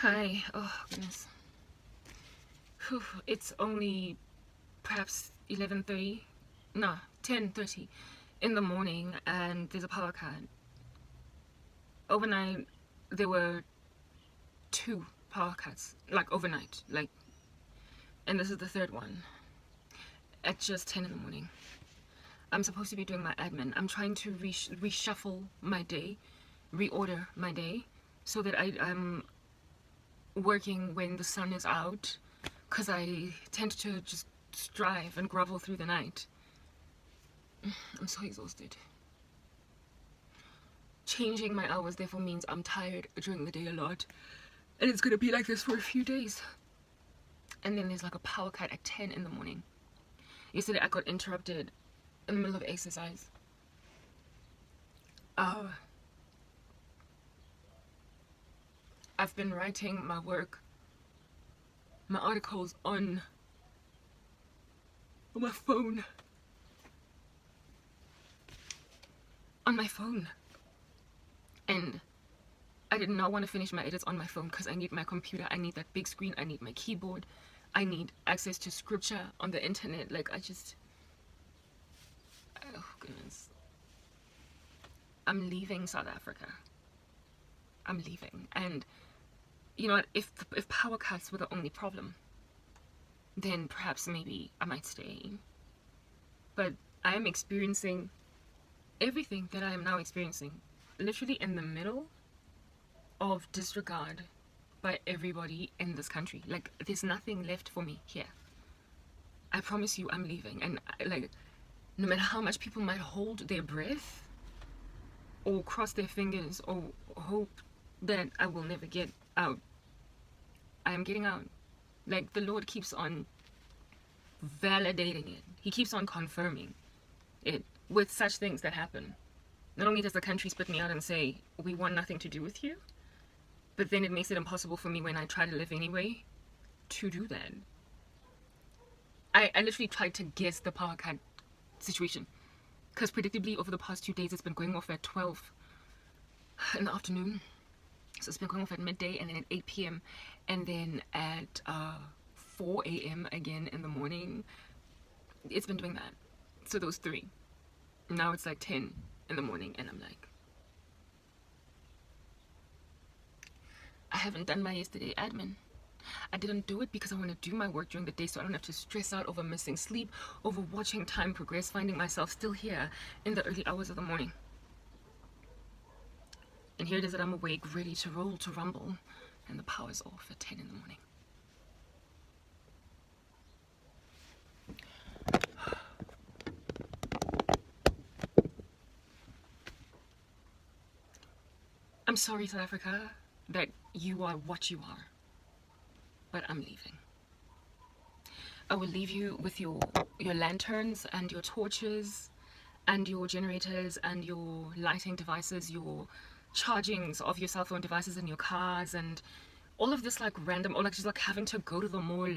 Hi. Oh, goodness. Whew. It's only perhaps 11:30. No, 10:30 in the morning, and there's a power cut. Overnight, there were two power cuts, like overnight. And this is the third one at just 10 in the morning. I'm supposed to be doing my admin. I'm trying to reshuffle my day, reorder my day, so that I'm working when the sun is out, because I tend to just strive and grovel through the night. I'm so exhausted. Changing my hours therefore means I'm tired during the day a lot, and it's gonna be like this for a few days. And then there's like a power cut at 10 in the morning. Yesterday I got interrupted in the middle of exercise. I've been writing my work, my articles on my phone. On my phone. And I did not want to finish my edits on my phone because I need my computer, I need that big screen, I need my keyboard, I need access to scripture on the internet. Oh goodness. I'm leaving South Africa. I'm leaving. And you know what, if power cuts were the only problem, then perhaps maybe I might stay. But I am experiencing everything that I am now experiencing literally in the middle of disregard by everybody in this country. Like, there's nothing left for me here. I promise you, I'm leaving. And no matter how much people might hold their breath or cross their fingers or hope that I will never get out, I am getting out. Like, the Lord keeps on validating it. He keeps on confirming it with such things that happen. Not only does the country spit me out and say, we want nothing to do with you, but then it makes it impossible for me when I try to live anyway to do that. I literally tried to guess the power cut situation, because predictably over the past 2 days it's been going off at 12 in the afternoon. So it's been going off at midday, and then at 8 p.m. and then at 4 a.m. again in the morning. It's been doing that. So those three. Now it's like 10 in the morning, and I'm like, I haven't done my yesterday admin. I didn't do it because I want to do my work during the day so I don't have to stress out over missing sleep, over watching time progress, finding myself still here in the early hours of the morning. And here it is that I'm awake, ready to roll, to rumble, and the power's off at 10 in the morning. I'm sorry, South Africa, that you are what you are, but I'm leaving. I will leave you with your lanterns and your torches and your generators and your lighting devices, your chargings of your cell phone devices in your cars, and all of this random, or just having to go to the mall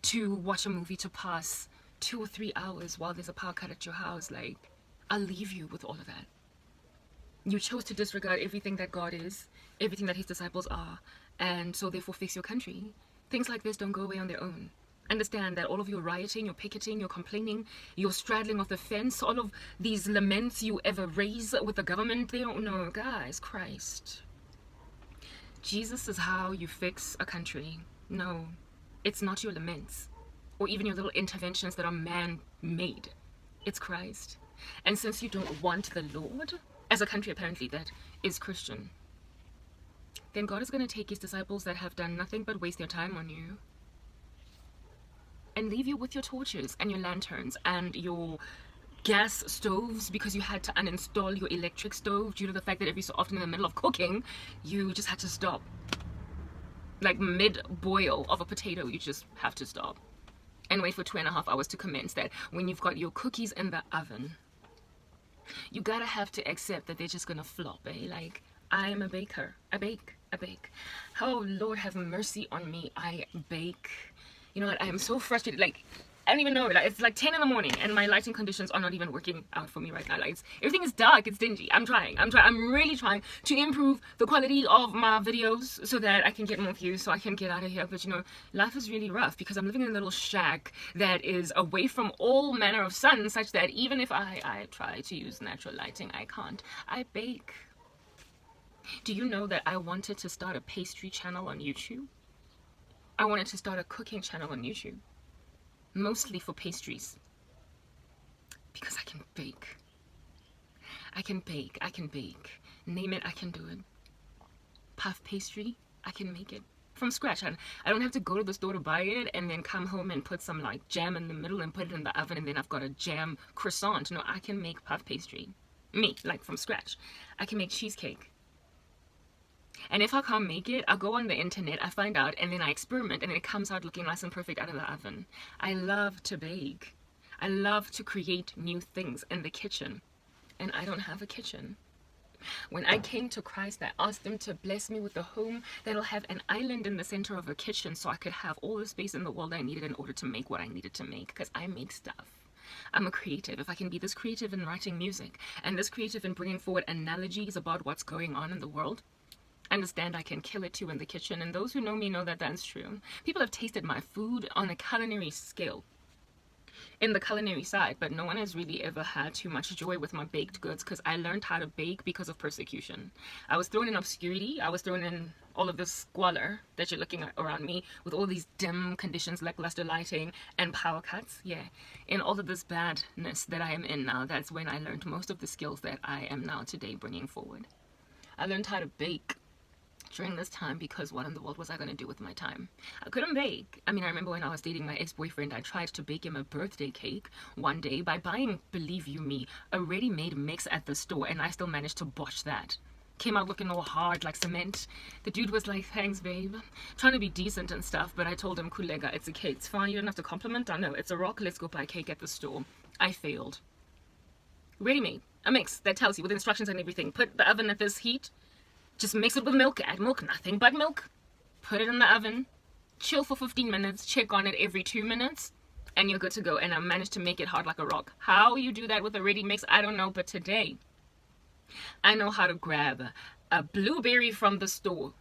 to watch a movie to pass 2 or 3 hours while there's a power cut at your house. I'll leave you with all of that. You chose to disregard everything that God is, everything that his disciples are, and so therefore fix your country. Things like this don't go away on their own. Understand that all of your rioting, your picketing, your complaining, your straddling of the fence, all of these laments you ever raise with the government, they don't know. Guys, Christ. Jesus is how you fix a country. No, it's not your laments or even your little interventions that are man-made. It's Christ. And since you don't want the Lord, as a country apparently that is Christian, then God is going to take his disciples that have done nothing but waste their time on you and leave you with your torches and your lanterns and your gas stoves, because you had to uninstall your electric stove due to the fact that every so often in the middle of cooking you just had to stop. Like mid-boil of a potato, you just have to stop and wait for 2.5 hours to commence that. When you've got your cookies in the oven, you gotta have to accept that they're just gonna flop, eh? Like, I am a baker. I bake. Oh, Lord have mercy on me. I bake. You know what? I am so frustrated. I don't even know. Like, it's like 10 in the morning, and my lighting conditions are not even working out for me right now. Like, everything is dark. It's dingy. I'm trying. I'm really trying to improve the quality of my videos so that I can get more views, so I can get out of here. But you know, life is really rough because I'm living in a little shack that is away from all manner of sun, such that even if I try to use natural lighting, I can't. I bake. Do you know that I wanted to start a pastry channel on YouTube? I wanted to start a cooking channel on YouTube. Mostly for pastries, because I can bake. I can bake. Name it, I can do it. Puff pastry, I can make it from scratch. I don't have to go to the store to buy it and then come home and put some like jam in the middle and put it in the oven and then I've got a jam croissant. No, I can make puff pastry. Me, like from scratch. I can make cheesecake. And if I can't make it, I'll go on the internet, I find out, and then I experiment, and it comes out looking nice and perfect out of the oven. I love to bake. I love to create new things in the kitchen. And I don't have a kitchen. When I came to Christ, I asked him to bless me with a home that'll have an island in the center of a kitchen so I could have all the space in the world I needed in order to make what I needed to make, because I make stuff. I'm a creative. If I can be this creative in writing music and this creative in bringing forward analogies about what's going on in the world, understand I can kill it too in the kitchen, and those who know me know that that's true. People have tasted my food on a culinary scale, in the culinary side, but no one has really ever had too much joy with my baked goods because I learned how to bake because of persecution. I was thrown in obscurity. I was thrown in all of this squalor that you're looking at around me with all these dim conditions, lackluster lighting and power cuts. Yeah, in all of this badness that I am in now, that's when I learned most of the skills that I am now today bringing forward. I learned how to bake during this time because what in the world was I going to do with my time? I couldn't bake. I mean, I remember when I was dating my ex-boyfriend, I tried to bake him a birthday cake one day by buying, believe you me, a ready-made mix at the store, and I still managed to botch that. Came out looking all hard like cement. The dude was like, thanks babe, trying to be decent and stuff, but I told him, Kulega, it's a cake, it's fine, you don't have to compliment. I know it's a rock, let's go buy cake at the store. I failed. Ready-made, a mix that tells you with instructions and everything. Put the oven at this heat. Just mix it with milk, add milk, nothing but milk. Put it in the oven, chill for 15 minutes, check on it every 2 minutes, and you're good to go. And I managed to make it hard like a rock. How you do that with a ready mix, I don't know, but today, I know how to grab a blueberry from the store,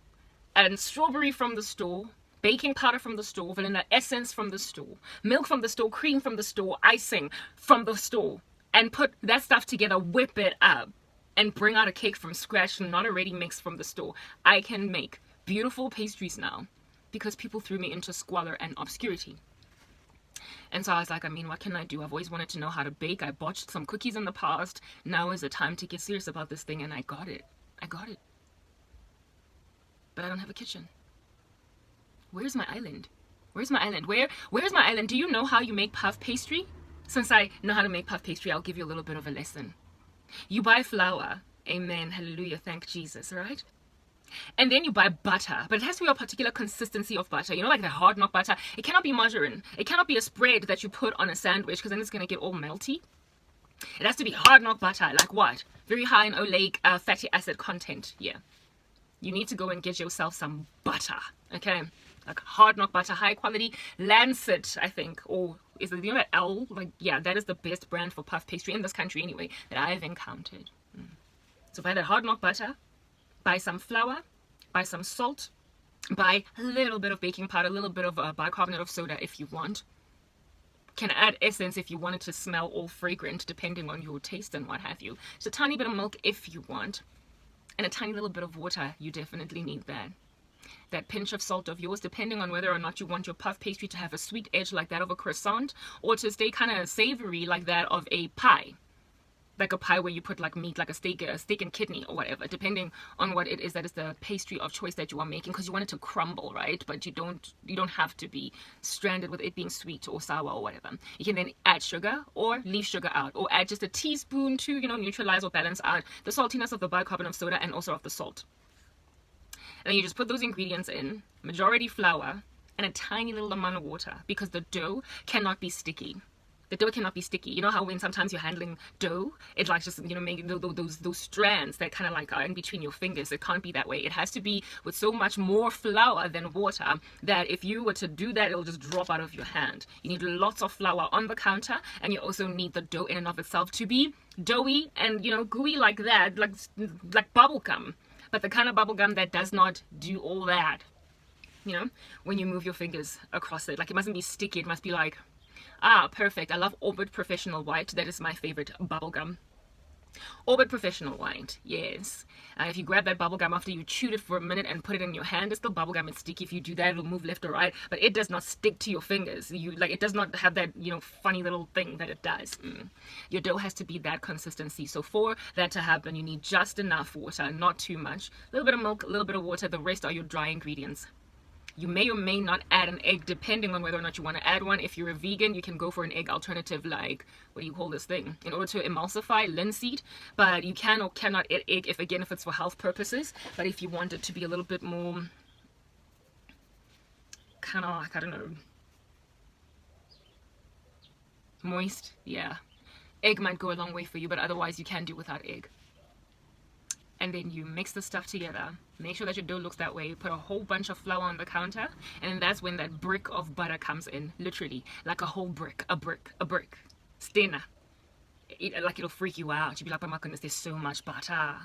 and strawberry from the store, baking powder from the store, vanilla essence from the store, milk from the store, cream from the store, icing from the store, and put that stuff together, whip it up, and bring out a cake from scratch, not a ready mix from the store. I can make beautiful pastries now because people threw me into squalor and obscurity. And so I was like, I mean, what can I do? I've always wanted to know how to bake. I botched some cookies in the past. Now is the time to get serious about this thing, and I got it. I got it. But I don't have a kitchen. Where's my island? Where's my island? Where's my island? Do you know how you make puff pastry? Since I know how to make puff pastry, I'll give you a little bit of a lesson. You buy flour, amen, hallelujah, thank Jesus, right? And then you buy butter, but it has to be a particular consistency of butter, you know, like the hard knock butter. It cannot be margarine. It cannot be a spread that you put on a sandwich because then it's going to get all melty. It has to be hard knock butter, like what? Very high in oleic fatty acid content, yeah. You need to go and get yourself some butter, okay? Like hard knock butter, high quality, Lancet, I think, or is it, you know, that L? Like, yeah, that is the best brand for puff pastry in this country anyway that I've encountered. So buy that hard knock butter, buy some flour, buy some salt, buy a little bit of baking powder, a little bit of bicarbonate of soda if you want. Can add essence if you want it to smell all fragrant, depending on your taste and what have you. Just a tiny bit of milk if you want, and a tiny little bit of water. You definitely need that. That pinch of salt of yours, depending on whether or not you want your puff pastry to have a sweet edge like that of a croissant, or to stay kind of savory like that of a pie. Like a pie where you put like meat, like a steak and kidney or whatever, depending on what it is that is the pastry of choice that you are making, because you want it to crumble, right? But you don't have to be stranded with it being sweet or sour or whatever. You can then add sugar or leave sugar out, or add just a teaspoon to, you know, neutralize or balance out the saltiness of the bicarbonate of soda and also of the salt. And then you just put those ingredients in, majority flour, and a tiny little amount of water, because the dough cannot be sticky. The dough cannot be sticky. You know how when sometimes you're handling dough, it's like just, you know, making those strands that kind of like are in between your fingers. It can't be that way. It has to be with so much more flour than water that if you were to do that, it'll just drop out of your hand. You need lots of flour on the counter, and you also need the dough in and of itself to be doughy and, you know, gooey like that, like bubble gum. But the kind of bubble gum that does not do all that, you know, when you move your fingers across it. Like, it mustn't be sticky. It must be like, ah, perfect. I love Orbit Professional White. That is my favorite bubblegum. Orbit Professional White, yes. If you grab that bubblegum after you chewed it for a minute and put it in your hand, it's still bubblegum. It's sticky. If you do that, it'll move left or right, but it does not stick to your fingers. It does not have that, you know, funny little thing that it does. Your dough has to be that consistency. So for that to happen, you need just enough water, not too much. A little bit of milk, a little bit of water. The rest are your dry ingredients. You may or may not add an egg depending on whether or not you want to add one. If you're a vegan, you can go for an egg alternative, like, what do you call this thing? In order to emulsify, linseed. But you can or cannot add egg if it's for health purposes. But if you want it to be a little bit more kind of like, I don't know, moist, yeah. Egg might go a long way for you, but otherwise you can do without egg. And then you mix the stuff together. Make sure that your dough looks that way. Put a whole bunch of flour on the counter, and that's when that brick of butter comes in. Literally, like a whole brick, a brick. Stena. Like, it'll freak you out. You'll be like, oh my goodness, there's so much butter.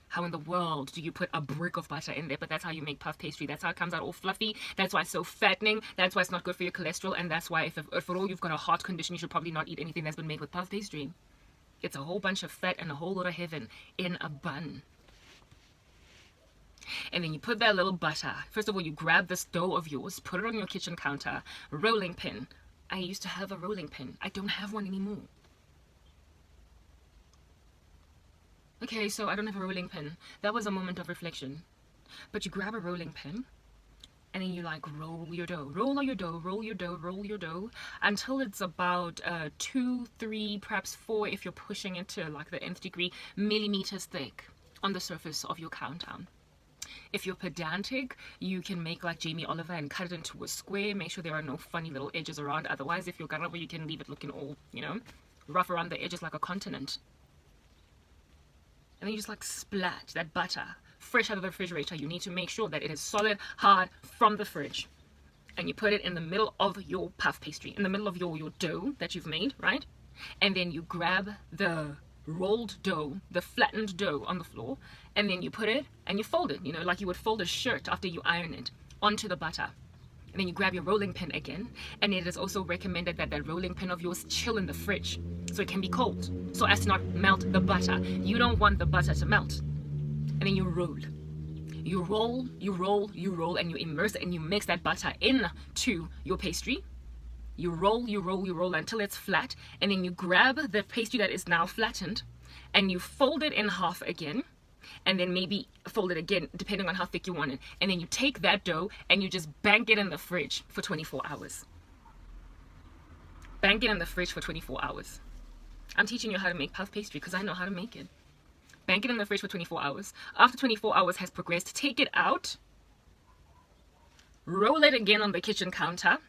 How in the world do you put a brick of butter in there? But that's how you make puff pastry. That's how it comes out all fluffy. That's why it's so fattening. That's why it's not good for your cholesterol. And that's why if at all you've got a heart condition, you should probably not eat anything that's been made with puff pastry. It's a whole bunch of fat and a whole lot of heaven in a bun. And then you put that little butter. First of all, you grab this dough of yours, put it on your kitchen counter, rolling pin. I used to have a rolling pin. I don't have one anymore. Okay, so I don't have a rolling pin. That was a moment of reflection. But you grab a rolling pin, and then you like roll your dough. Roll your dough, roll your dough, roll your dough, until it's about 2, 3, perhaps 4, if you're pushing it to like the nth degree, millimeters thick on the surface of your counter. If you're pedantic, you can make like Jamie Oliver and cut it into a square. Make sure there are no funny little edges around. Otherwise, if you're gonna, you can leave it looking all, you know, rough around the edges like a continent. And then you just like splat that butter fresh out of the refrigerator. You need to make sure that it is solid, hard from the fridge. And you put it in the middle of your puff pastry, in the middle of your dough that you've made, right? And then you grab the rolled dough, the flattened dough on the floor, and then you put it and you fold it, you know, like you would fold a shirt after you iron it, onto the butter. And then you grab your rolling pin again, and it is also recommended that that rolling pin of yours chill in the fridge so it can be cold, so as to not melt the butter. You don't want the butter to melt. And then you roll. You roll, you roll, you roll, and you immerse it, and you mix that butter into your pastry. You roll, you roll, you roll until it's flat, and then you grab the pastry that is now flattened, and you fold it in half again, and then maybe fold it again, depending on how thick you want it. And then you take that dough, and you just bank it in the fridge for 24 hours. Bank it in the fridge for 24 hours. I'm teaching you how to make puff pastry because I know how to make it. Bank it in the fridge for 24 hours. After 24 hours has progressed, take it out, roll it again on the kitchen counter,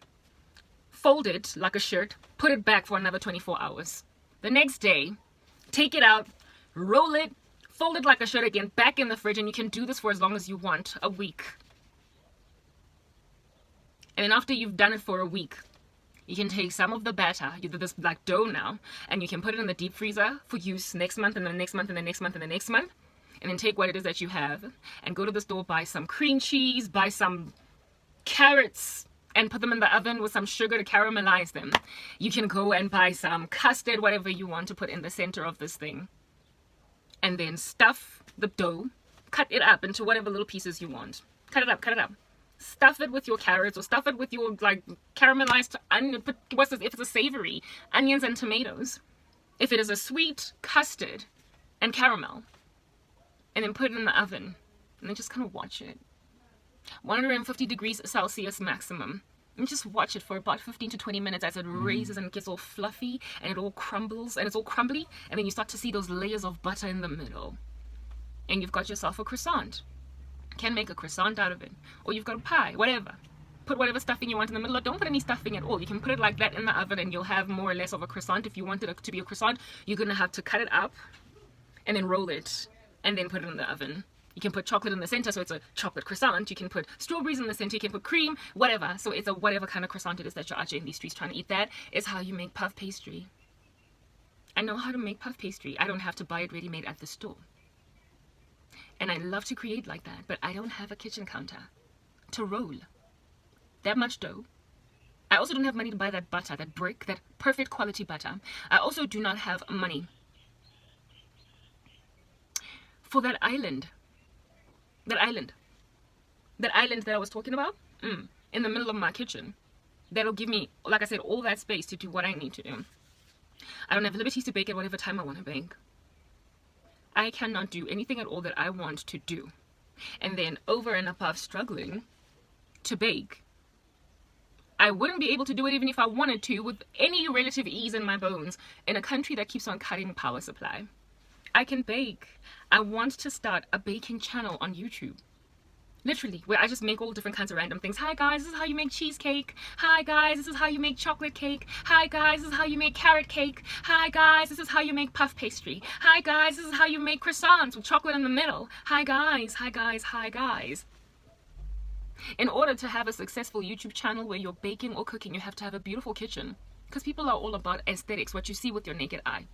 fold it like a shirt, put it back for another 24 hours. The next day, take it out, roll it, fold it like a shirt again, back in the fridge, and you can do this for as long as you want, a week. And then after you've done it for a week, you can take some of the batter, this black dough now, and you can put it in the deep freezer for use next month, and the next month, and the next month, and the next month. And then take what it is that you have and go to the store, buy some cream cheese, buy some carrots, and put them in the oven with some sugar to caramelize them. You can go and buy some custard, whatever you want to put in the center of this thing. And then stuff the dough, cut it up into whatever little pieces you want. Cut it up, cut it up. Stuff it with your carrots, or stuff it with your like caramelized onion. What's this? If it's a savory, onions and tomatoes. If it is a sweet, custard and caramel. And then put it in the oven. And then just kind of watch it. 150 degrees Celsius maximum. And just watch it for about 15 to 20 minutes as it raises and it gets all fluffy and it all crumbles and it's all crumbly. And then you start to see those layers of butter in the middle. And you've got yourself a croissant. Can make a croissant out of it. Or you've got a pie, whatever. put whatever stuffing you want in the middle, or don't put any stuffing at all. You can put it like that in the oven and you'll have more or less of a croissant. If you want it to be a croissant, you're gonna have to cut it up and then roll it and then put it in the oven. You can put chocolate in the center, so it's a chocolate croissant. You can put strawberries in the center, you can put cream, whatever. So it's a whatever kind of croissant it is that you're out in these streets trying to eat. That is how you make puff pastry. I know how to make puff pastry. I don't have to buy it ready-made at the store. And I love to create like that, but I don't have a kitchen counter to roll that much dough. I also don't have money to buy that butter, that brick, that perfect quality butter. I also do not have money for that island. That island that I was talking about in the middle of my kitchen. That'll give me, like I said, all that space to do what I need to do. I don't have liberties to bake at whatever time I want to bake. I cannot do anything at all that I want to do. And then over and above struggling to bake, I wouldn't be able to do it even if I wanted to with any relative ease in my bones in a country that keeps on cutting power supply. I can bake. I want to start a baking channel on YouTube. Literally, where I just make all different kinds of random things. Hi guys, this is how you make cheesecake. Hi guys, this is how you make chocolate cake. Hi guys, this is how you make carrot cake. Hi guys, this is how you make puff pastry. Hi guys, this is how you make croissants with chocolate in the middle. Hi guys, hi guys, hi guys. In order to have a successful YouTube channel where you're baking or cooking, you have to have a beautiful kitchen. Because people are all about aesthetics, what you see with your naked eye.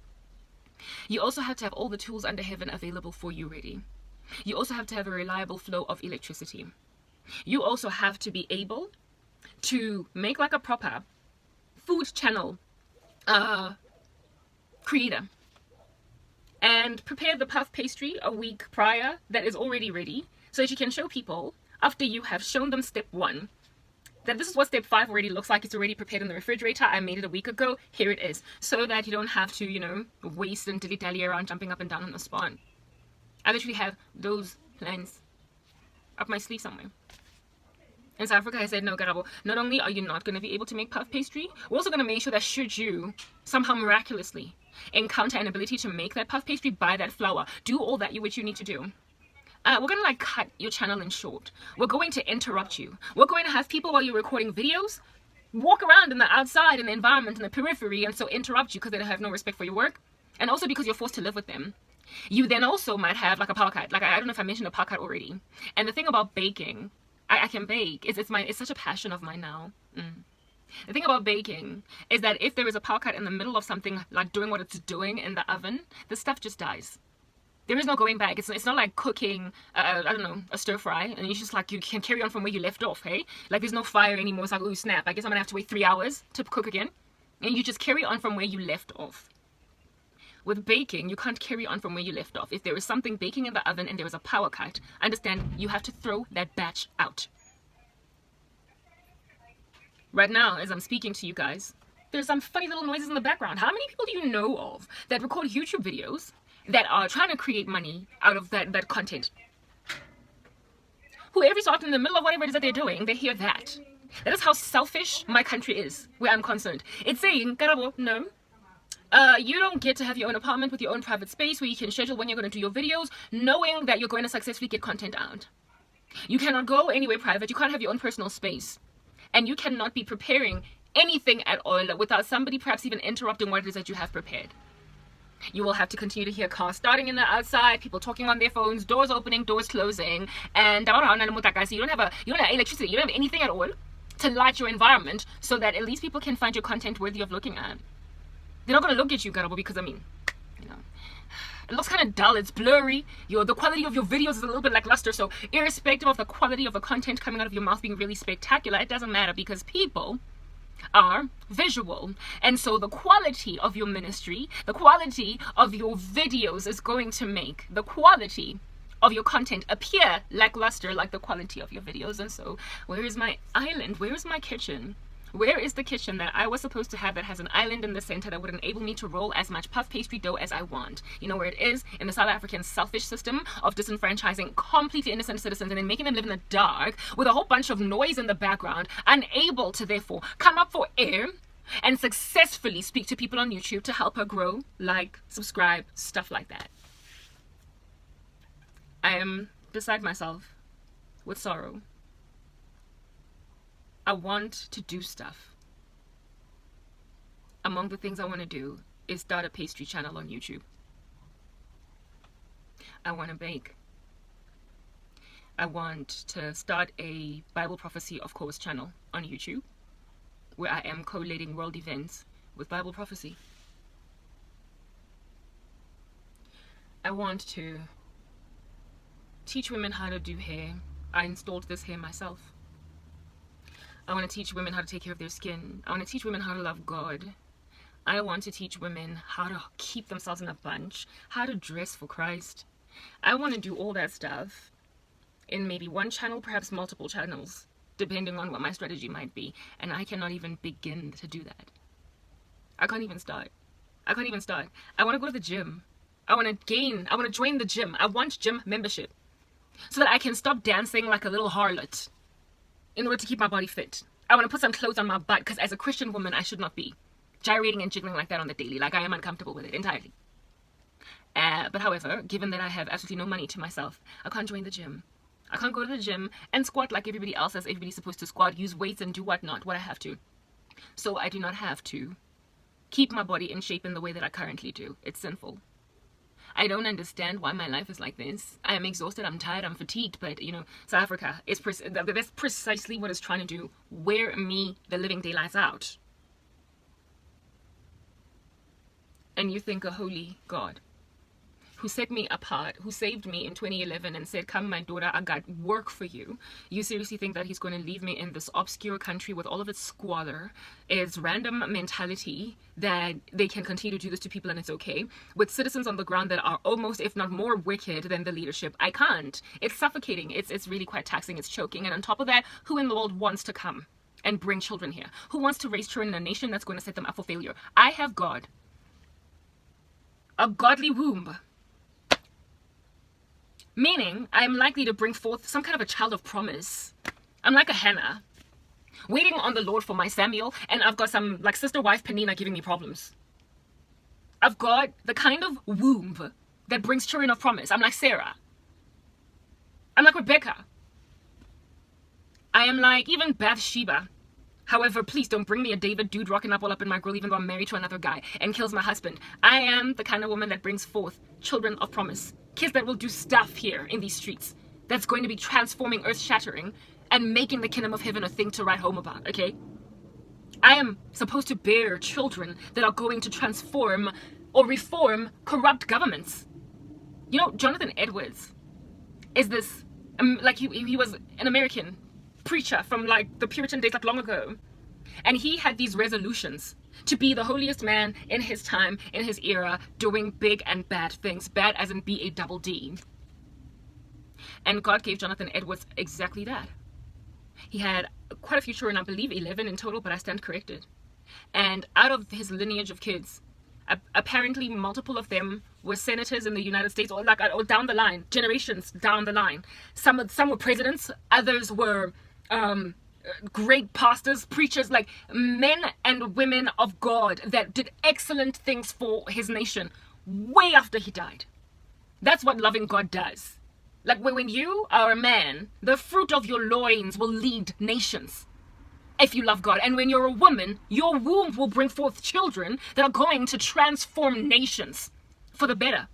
You also have to have all the tools under heaven available for you ready. You also have to have a reliable flow of electricity. You also have to be able to make like a proper food channel creator and prepare the puff pastry a week prior that is already ready so that you can show people after you have shown them step 1 that this is what step 5 already looks like. It's already prepared in the refrigerator. I made it a week ago. Here it is. So that you don't have to, you know, waste and dilly-dally around jumping up and down on the spot. I literally have those plans up my sleeve somewhere. In South Africa, I said, no, Karabo, not only are you not going to be able to make puff pastry, we're also going to make sure that should you somehow miraculously encounter an ability to make that puff pastry, buy that flour, do all that which you need to do, we're going to like cut your channel in short. We're going to interrupt you. We're going to have people while you're recording videos walk around in the outside, in the environment, in the periphery, and so interrupt you because they have no respect for your work, and also because you're forced to live with them. You then also might have like a power cut. Like I don't know if I mentioned a power cut already. And the thing about baking, I can bake. It's such a passion of mine now. The thing about baking is that if there is a power cut in the middle of something like doing what it's doing in the oven, the stuff just dies. There is no going back. It's not like cooking, I don't know, a stir fry, and it's just like you can carry on from where you left off, hey? Like there's no fire anymore. It's like, oh snap, I guess I'm gonna have to wait 3 hours to cook again. And you just carry on from where you left off. With baking, you can't carry on from where you left off. If there is something baking in the oven and there is a power cut, understand you have to throw that batch out. Right now, as I'm speaking to you guys, there's some funny little noises in the background. How many people do you know of that record YouTube videos that are trying to create money out of that content? Who every so often in the middle of whatever it is that they're doing, they hear that. That is how selfish my country is, where I'm concerned. It's saying, Karabo, no. You don't get to have your own apartment with your own private space where you can schedule when you're going to do your videos, knowing that you're going to successfully get content out. You cannot go anywhere private. You can't have your own personal space. And you cannot be preparing anything at all without somebody perhaps even interrupting what it is that you have prepared. You will have to continue to hear cars starting in the outside, people talking on their phones, doors opening, doors closing, and you don't have electricity, you don't have anything at all to light your environment so that at least people can find your content worthy of looking at. They're not going to look at you, Karabo, because, I mean, you know, it looks kind of dull, it's blurry, the quality of your videos is a little bit lackluster, so irrespective of the quality of the content coming out of your mouth being really spectacular, it doesn't matter because people are visual. And so the quality of your ministry, the quality of your videos is going to make the quality of your content appear lackluster like the quality of your videos. And so where is my island? Where is my kitchen? Where is the kitchen that I was supposed to have that has an island in the center that would enable me to roll as much puff pastry dough as I want? You know where it is? In the South African selfish system of disenfranchising completely innocent citizens and then making them live in the dark with a whole bunch of noise in the background, unable to therefore come up for air and successfully speak to people on YouTube to help her grow, like, subscribe, stuff like that. I am beside myself with sorrow. I want to do stuff. Among the things I want to do is start a pastry channel on YouTube. I want to bake. I want to start a Bible Prophecy of Course channel on YouTube, where I am collating world events with Bible prophecy. I want to teach women how to do hair. I installed this hair myself. I want to teach women how to take care of their skin. I want to teach women how to love God. I want to teach women how to keep themselves in a bunch, how to dress for Christ. I want to do all that stuff in maybe one channel, perhaps multiple channels, depending on what my strategy might be. And I cannot even begin to do that. I can't even start. I can't even start. I want to go to the gym. I want to join the gym. I want gym membership so that I can stop dancing like a little harlot in order to keep my body fit. I want to put some clothes on my butt, because as a Christian woman, I should not be gyrating and jiggling like that on the daily. Like, I am uncomfortable with it entirely. But however, given that I have absolutely no money to myself, I can't join the gym. I can't go to the gym and squat like everybody else as everybody's supposed to squat, use weights and do what I have to. So I do not have to keep my body in shape in the way that I currently do. It's sinful. I don't understand why my life is like this. I am exhausted, I'm tired, I'm fatigued, but South Africa is that's precisely what it's trying to do. Wear me the living daylights out. And you think a holy God who set me apart, who saved me in 2011 and said, "Come, my daughter, I got work for you." You seriously think that he's going to leave me in this obscure country with all of its squalor, its random mentality that they can continue to do this to people and it's okay, with citizens on the ground that are almost, if not more wicked than the leadership? I can't. It's suffocating. It's really quite taxing. It's choking. And on top of that, who in the world wants to come and bring children here? Who wants to raise children in a nation that's going to set them up for failure? I have God. A godly womb. Meaning, I'm likely to bring forth some kind of a child of promise. I'm like a Hannah, waiting on the Lord for my Samuel, and I've got some, like, sister wife Penina giving me problems. I've got the kind of womb that brings children of promise. I'm like Sarah. I'm like Rebecca. I am like even Bathsheba. However, please don't bring me a David dude rocking up all up in my grill even though I'm married to another guy and kills my husband. I am the kind of woman that brings forth children of promise. Kids that will do stuff here in these streets that's going to be transforming, earth-shattering, and making the kingdom of heaven a thing to write home about, okay? I am supposed to bear children that are going to transform or reform corrupt governments. Jonathan Edwards is this, like he was an American preacher from like the Puritan days, like long ago. And he had these resolutions to be the holiest man in his time, in his era, doing big and bad things. Bad as in B-A-D-D. And God gave Jonathan Edwards exactly that. He had quite a few children, I believe 11 in total, but I stand corrected. And out of his lineage of kids, apparently multiple of them were senators in the United States, or down the line, generations down the line. Some were presidents, others were great pastors, preachers, like men and women of God that did excellent things for his nation way after he died. That's what loving God does. Like when you are a man, the fruit of your loins will lead nations if you love God. And when you're a woman, your womb will bring forth children that are going to transform nations for the better.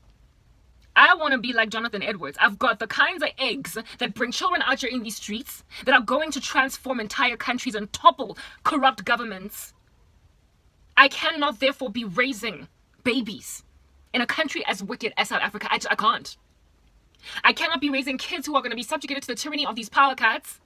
I want to be like Jonathan Edwards. I've got the kinds of eggs that bring children out here in these streets that are going to transform entire countries and topple corrupt governments. I cannot therefore be raising babies in a country as wicked as South Africa. I can't. I cannot be raising kids who are going to be subjugated to the tyranny of these power cats.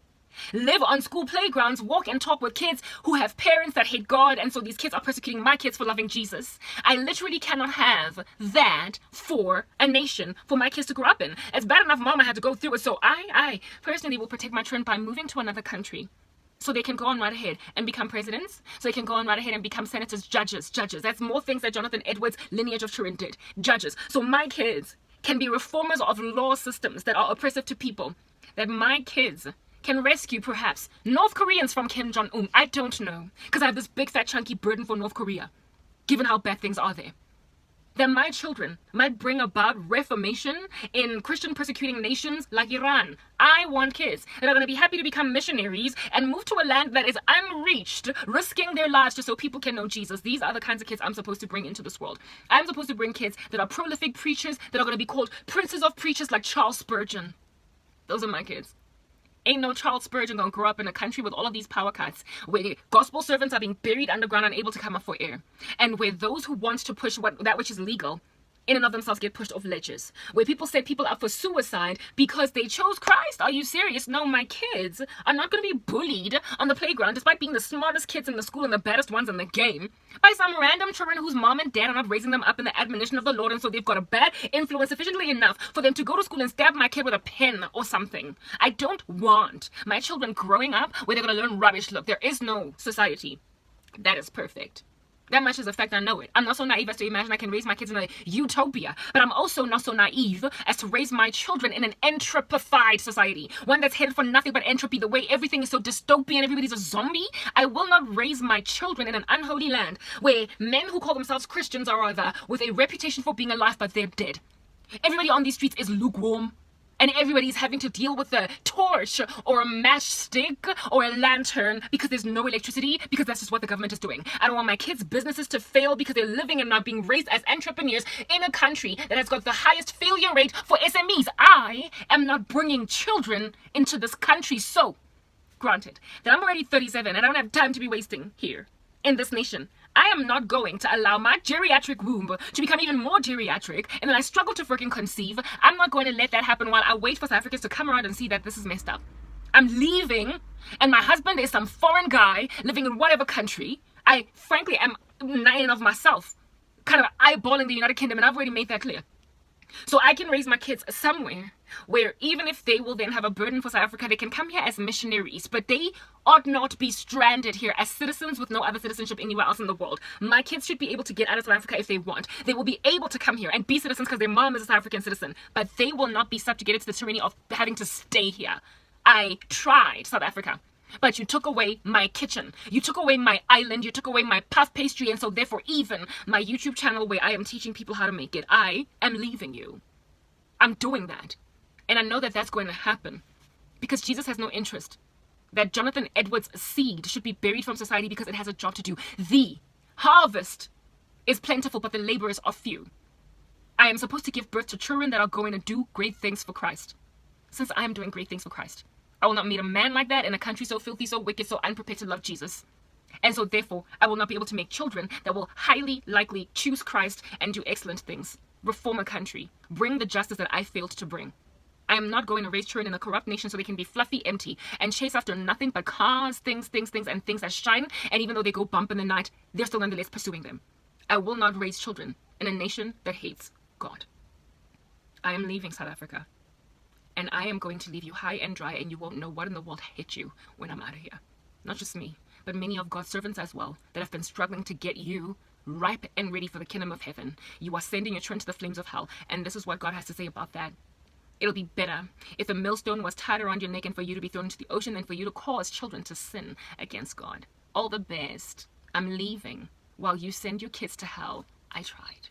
Live on school playgrounds, walk and talk with kids who have parents that hate God, and so these kids are persecuting my kids for loving Jesus. I literally cannot have that for a nation, for my kids to grow up in. It's bad enough Mama had to go through it, so I personally will protect my children by moving to another country so they can go on right ahead and become presidents, so they can go on right ahead and become senators, judges. That's more things that Jonathan Edwards' lineage of children did. Judges. So my kids can be reformers of law systems that are oppressive to people. That my kids can rescue, perhaps, North Koreans from Kim Jong-un. I don't know. Because I have this big, fat, chunky burden for North Korea, given how bad things are there. that my children might bring about reformation in Christian persecuting nations like Iran. I want kids that are going to be happy to become missionaries and move to a land that is unreached, risking their lives just so people can know Jesus. These are the kinds of kids I'm supposed to bring into this world. I'm supposed to bring kids that are prolific preachers, that are going to be called princes of preachers like Charles Spurgeon. Those are my kids. Ain't no Charles Spurgeon gonna grow up in a country with all of these power cuts, where gospel servants are being buried underground, unable to come up for air, and where those who want to push that which is legal in and of themselves get pushed off ledges, where people set people up for suicide because they chose Christ. Are you serious? No, my kids are not going to be bullied on the playground, despite being the smartest kids in the school and the baddest ones in the game, by some random children whose mom and dad are not raising them up in the admonition of the Lord, and so they've got a bad influence sufficiently enough for them to go to school and stab my kid with a pen or something. I don't want my children growing up where they're going to learn rubbish. Look, there is no society that is perfect. That much is a fact, I know it. I'm not so naive as to imagine I can raise my kids in a utopia, but I'm also not so naive as to raise my children in an entropified society, one that's headed for nothing but entropy, the way everything is so dystopian, everybody's a zombie. I will not raise my children in an unholy land where men who call themselves Christians are either with a reputation for being alive, but they're dead. Everybody on these streets is lukewarm. And everybody's having to deal with a torch or a matchstick or a lantern because there's no electricity, because that's just what the government is doing. I don't want my kids' businesses to fail because they're living and not being raised as entrepreneurs in a country that has got the highest failure rate for SMEs. I am not bringing children into this country. So, granted that I'm already 37 and I don't have time to be wasting here in this nation, I am not going to allow my geriatric womb to become even more geriatric and then I struggle to freaking conceive. I'm not going to let that happen while I wait for South Africans to come around and see that this is messed up. I'm leaving, and my husband is some foreign guy living in whatever country. I frankly am naive of myself, kind of eyeballing the United Kingdom, and I've already made that clear. So I can raise my kids somewhere where even if they will then have a burden for South Africa, they can come here as missionaries, but they ought not be stranded here as citizens with no other citizenship anywhere else in the world. My kids should be able to get out of South Africa if they want. They will be able to come here and be citizens because their mom is a South African citizen, but they will not be subjugated to the tyranny of having to stay here. I tried South Africa, but you took away my kitchen. You took away my island. You took away my puff pastry. And so therefore, even my YouTube channel where I am teaching people how to make it, I am leaving you. I'm doing that. And I know that that's going to happen because Jesus has no interest that Jonathan Edwards' seed should be buried from society because it has a job to do. The harvest is plentiful, but the laborers are few. I am supposed to give birth to children that are going to do great things for Christ. Since I am doing great things for Christ, I will not meet a man like that in a country so filthy, so wicked, so unprepared to love Jesus. And so therefore, I will not be able to make children that will highly likely choose Christ and do excellent things. Reform a country. Bring the justice that I failed to bring. I am not going to raise children in a corrupt nation so they can be fluffy, empty, and chase after nothing but cars, things, and things that shine. And even though they go bump in the night, they're still nonetheless pursuing them. I will not raise children in a nation that hates God. I am leaving South Africa. And I am going to leave you high and dry, and you won't know what in the world hit you when I'm out of here. Not just me, but many of God's servants as well that have been struggling to get you ripe and ready for the kingdom of heaven. You are sending your children to the flames of hell. And this is what God has to say about that. It'll be better if a millstone was tied around your neck and for you to be thrown into the ocean than for you to cause children to sin against God. All the best. I'm leaving while you send your kids to hell. I tried.